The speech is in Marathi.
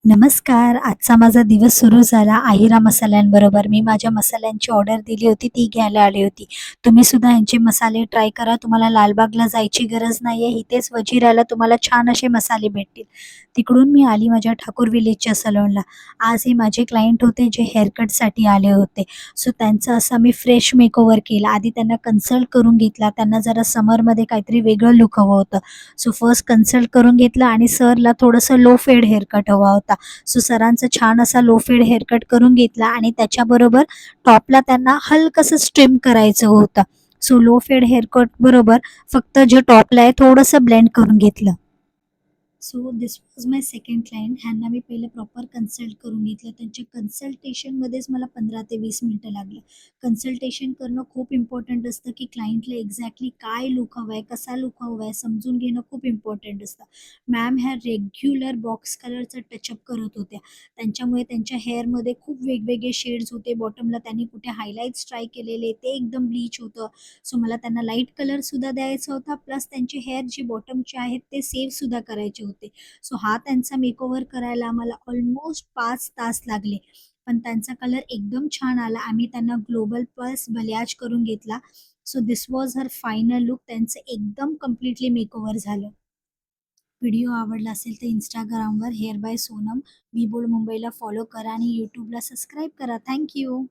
नमस्कार. आजचा माझा दिवस सुरू झाला आहिरा मसाल्यांबरोबर. मी माझ्या मसाल्यांची ऑर्डर दिली होती, ती घ्यायला आली होती. तुम्ही सुद्धा यांचे मसाले ट्राय करा. तुम्हाला लालबागला जायची गरज नाहीये. इथेच वजिराला तुम्हाला छान असे मसाले भेटतील. तिकडून मी आली माझ्या ठाकूर विलेजच्या सलूनला. आज हे माझे क्लायंट होते जे हेअरकटसाठी आले होते. सो त्यांचं असं मी फ्रेश मेकओव्हर केला. आधी त्यांना कन्सल्ट करून घेतला. त्यांना जरा समरमध्ये काहीतरी वेगळं लूक हवं होतं. सो फर्स्ट कन्सल्ट करून घेतलं आणि सरला थोडंसं लो फेड हेअरकट हवा होता. सो सरांचा छान असा लो फेड हेअरकट करून घेतला आणि त्याच्याबरोबर टॉपला त्यांना हलकंसं स्ट्रिम करायचं होतं. सो लो फेड हेअरकट बरोबर फक्त जे टॉपला आहे थोडंसं ब्लेंड करून घेतलं. So this was my second client. ह्यांना मी पहिलं प्रॉपर कन्सल्ट करून घेतलं. त्यांच्या कन्सल्टेशनमध्येच मला 15 ते 20 मिनिटं लागलं. कन्सल्टेशन करणं खूप इम्पॉर्टंट असतं, की क्लायंटला एक्झॅक्टली काय लूक हवा आहे, कसा लूक हवा आहे, समजून घेणं खूप इम्पॉर्टंट असतं. मॅम ह्या रेग्युलर बॉक्स कलरचा टचअप करत होत्या. त्यांच्यामुळे त्यांच्या हेअरमध्ये खूप वेगवेगळे शेड्स होते. बॉटमला त्यांनी कुठे हायलाइट्स ट्राय केलेले, ते एकदम ब्लीच होतं. सो मला त्यांना लाईट कलरसुद्धा द्यायचा होता, प्लस त्यांचे हेअर जे बॉटमचे आहेत ते सेव्हसुद्धा करायचे होते. सो हा त्यांचा मेकओव्हर करायला आम्हाला ऑलमोस्ट 5 तास लागले. पण त्यांचा कलर एकदम छान आला. आम्ही त्यांना ग्लोबल प्लस बलियाज करून घेतला. So this was her final look. त्यांचं एकदम कंप्लीटली मेकओव्हर झालं. व्हिडिओ आवडला असेल तर Instagramवर हेअर बाय सोनम, बी बोल्ड मुंबईला फॉलो करा आणि YouTubeला सबस्क्राईब करा. Thank you.